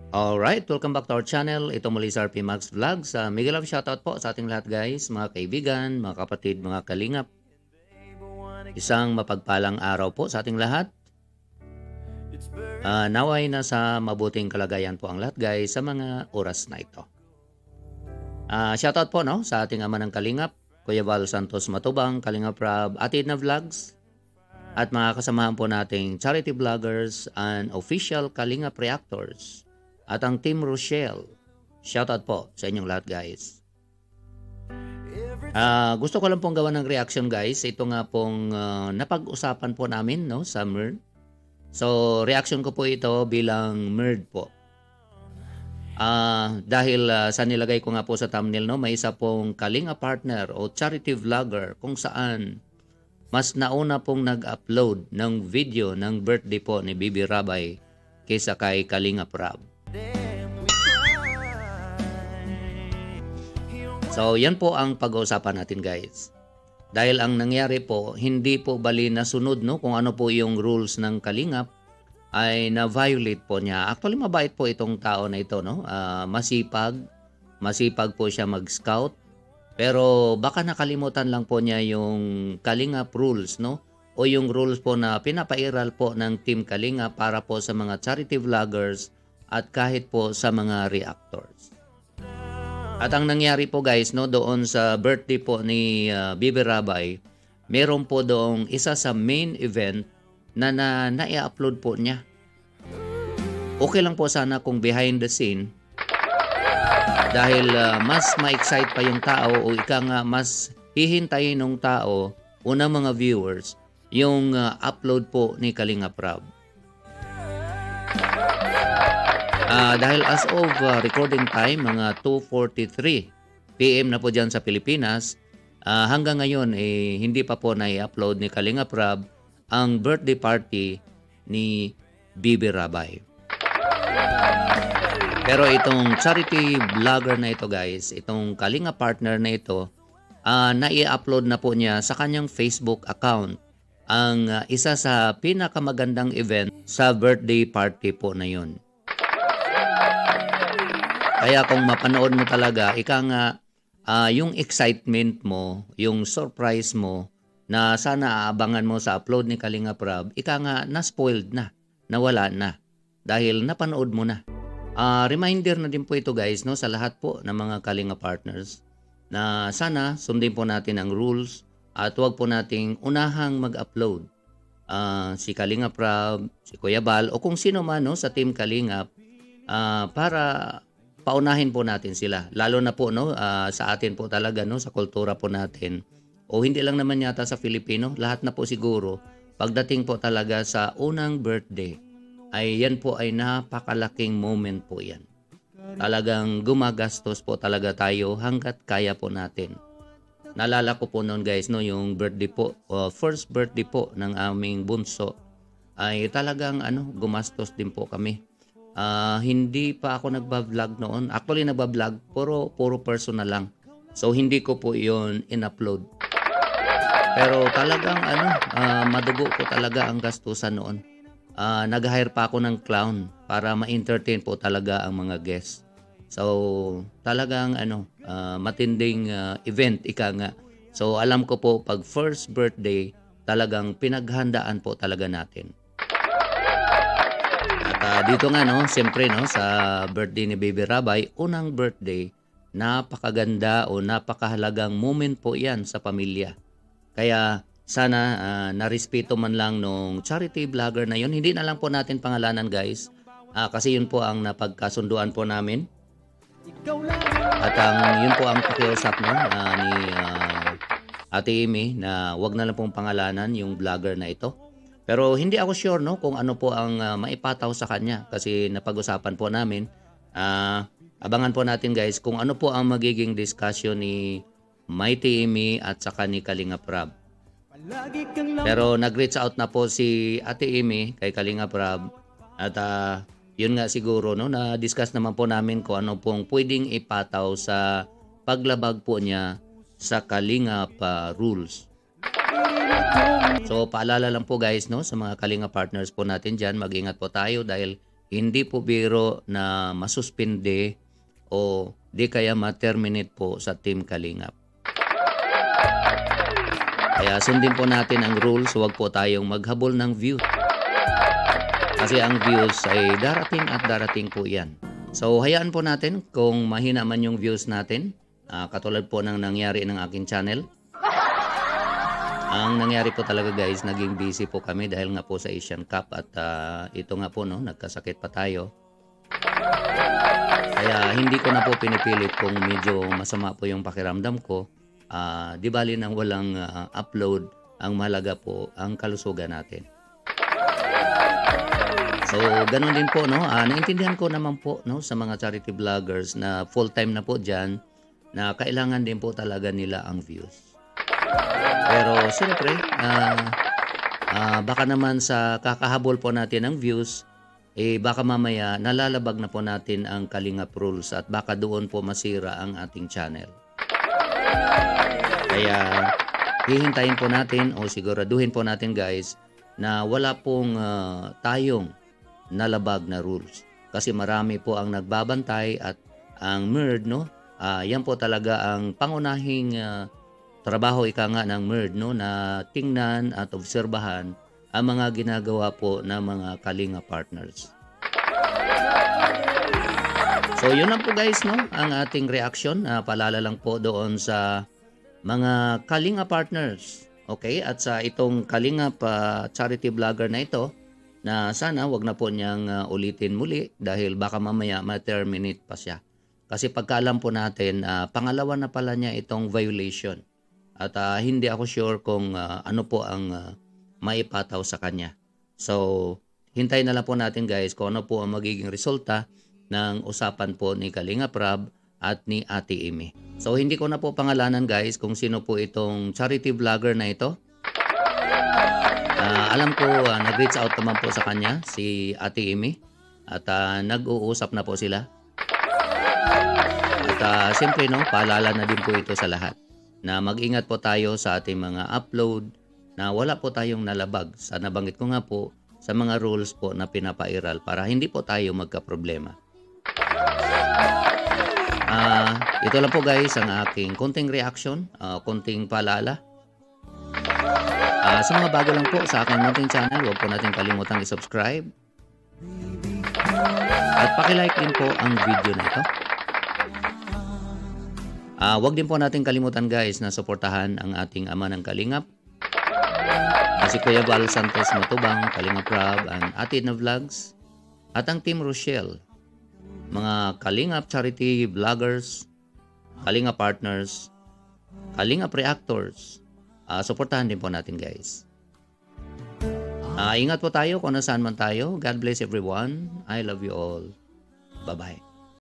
Alright, welcome back to our channel. Ito muli sa RP Max Vlogs. Mega love shoutout po sa ating lahat guys, mga kaibigan, mga kapatid, mga kalingap. Isang mapagpalang araw po sa ating lahat. Naway na sa mabuting kalagayan po ang lahat guys sa mga oras na ito. Shoutout po no, sa ating ama ng kalingap, Kuya Val Santos Matubang, Kalingap Rab, Atid na Vlogs, at mga kasamahan po nating charity vloggers and official Kalingap Reactors. At ang Team Rochelle, shoutout po sa inyong lahat guys. Gusto ko lang pong gawa ng reaction guys. Ito nga pong napag-usapan po namin no, sa MERD. So reaction ko po ito bilang MERD po. Dahil sa nilagay ko nga po sa thumbnail, no, may isa pong Kalinga partner o charity vlogger kung saan mas nauna pong nag-upload ng video ng birthday po ni Bibi Rabay kaysa kay Kalinga Prab. So, yan po ang pag-uusapan natin guys. Dahil ang nangyari po, hindi po bali na sunod no, kung ano po yung rules ng Kalingap ay na-violate po niya. Actually, mabait po itong tao na ito. No? Masipag po siya mag-scout. Pero baka nakalimutan lang po niya yung Kalingap rules. No? O yung rules po na pinapairal po ng Team Kalingap para po sa mga charity vloggers at kahit po sa mga reactors. At ang nangyari po guys, no, doon sa birthday po ni Bibi Rabay, meron po doong isa sa main event na na-upload po niya. Okay lang po sana kung behind the scene dahil mas ma-excite pa yung tao o ika nga mas hihintayin ng tao, unang mga viewers, yung upload po ni Kalinga Prab. Dahil as of recording time, mga 2:43 PM na po dyan sa Pilipinas, hanggang ngayon hindi pa po na-upload ni Kalinga Prab ang birthday party ni Bibi Rabay. Pero itong charity vlogger na ito guys, itong Kalinga partner na ito, na-i-upload na po niya sa kanyang Facebook account ang isa sa pinakamagandang event sa birthday party po na yun. Kaya kung mapanood mo talaga, ika nga yung excitement mo, yung surprise mo na sana aabangan mo sa upload ni Kalinga Prab, ika nga na-spoiled na, nawala na dahil napanood mo na. Reminder na din po ito guys no, sa lahat po ng mga Kalinga partners na sana sundin po natin ang rules at huwag po nating unahang mag-upload. Si Kalinga Prab, si Kuya Bal o kung sino man no, sa Team Kalingap para paunahin po natin sila. Lalo na po no, sa atin po talaga no, sa kultura po natin. O hindi lang naman yata sa Filipino, lahat na po siguro pagdating po talaga sa unang birthday ay yan po ay napakalaking moment po yan. Talagang gumagastos po talaga tayo hanggat kaya po natin. Naalala ko po noon guys no, yung birthday po, first birthday po ng aming bunso ay talagang gumastos din po kami. Hindi pa ako nagba-vlog noon. Actually nagba-vlog puro personal lang. So hindi ko po 'yon in-upload. Pero talagang madugo po talaga ang gastusan noon. Nag-hire pa ako ng clown para ma-entertain po talaga ang mga guests. So talagang matinding event ika nga. So alam ko po pag first birthday talagang pinaghandaan po talaga natin. Dito nga no, siyempre no, sa birthday ni Bibi Rabay, unang birthday, napakaganda o napakahalagang moment po 'yan sa pamilya. Kaya sana narespeto man lang nung charity vlogger na 'yon. Hindi na lang po natin pangalanan guys. Kasi 'yun po ang napagkasunduan po namin. At yun po ang pakiusap no, ni Ate Amy na wag na lang pong pangalanan yung vlogger na ito. Pero hindi ako sure no kung ano po ang maipataw sa kanya kasi napag-usapan po namin. Abangan po natin guys kung ano po ang magiging discussion ni Mighty Amy at saka ni Kalinga Prab. Pero nag-reach out na po si Ate Amy kay Kalinga Prab at yun nga siguro no, na-discuss naman po namin kung ano pong pwedeng ipataw sa paglabag po niya sa Kalinga rules. So paalala lang po guys, no, sa mga Kalinga partners po natin dyan, mag-ingat po tayo dahil hindi po biro na masuspinde o di kaya ma-terminate po sa Team Kalingap. Kaya sundin po natin ang rules, huwag po tayong maghabol ng views. Kasi ang views ay darating at darating po yan. So hayaan po natin kung mahina man yung views natin, katulad po ng nangyari ng aking channel. Ang nangyari po talaga guys, naging busy po kami dahil nga po sa Asian Cup at ito nga po no, nagkasakit pa tayo. Kaya hindi ko na po pinipilit kung medyo masama po yung pakiramdam ko. Di bali nang walang upload, ang mahalaga po ang kalusugan natin. So ganun din po no, naintindihan ko naman po no sa mga charity vloggers na full-time na po dyan na kailangan din po talaga nila ang views. Pero siyempre, baka naman sa kakahabol po natin ng views, baka mamaya nalalabag na po natin ang Kalingap rules at baka doon po masira ang ating channel. Kaya hihintayin po natin o siguraduhin po natin guys na wala pong tayong nalabag na rules. Kasi marami po ang nagbabantay at ang MERD, no? Yan po talaga ang pangunahing trabaho ika nga ng MERD, no, na tingnan at obserbahan ang mga ginagawa po ng mga Kalinga partners. So yun lang po guys no, ang ating reaction. Paalala lang po doon sa mga Kalinga partners. Okay, at sa itong Kalinga charity vlogger na ito, na sana wag na po niyang ulitin muli dahil baka mamaya ma-terminate pa siya. Kasi pagkaalam po natin, pangalawa na pala niya itong violation. At hindi ako sure kung ano po ang maipataw sa kanya. So, hintayin na lang po natin guys kung ano po ang magiging resulta ng usapan po ni Kalinga Prab at ni Ate Amy. So, hindi ko na po pangalanan guys kung sino po itong charity vlogger na ito. Alam ko, nag-reach out naman po sa kanya si Ate Amy. At nag-uusap na po sila. At siyempre no, paalala na din po ito sa lahat na mag-ingat po tayo sa ating mga upload na wala po tayong nalabag. Sa nabanggit ko nga po sa mga rules po na pinapairal para hindi po tayo magka-problema. Ito lang po guys ang aking konting reaction, konting paalala. Sa mga bago lang po sa aking munting channel, huwag po natin kalimutang i-subscribe. At paki-like din po ang video na ito. Huwag din po natin kalimutan guys na suportahan ang ating ama ng Kalingap. Si Kuya Val Santos Matubang, Kalinga Prab, ang Ate na Vlogs, at ang Team Rochelle. Mga Kalingap charity vloggers, Kalinga partners, Kalinga reactors. Suportahan din po natin guys. Ingat po tayo kung nasaan man tayo. God bless everyone. I love you all. Bye-bye.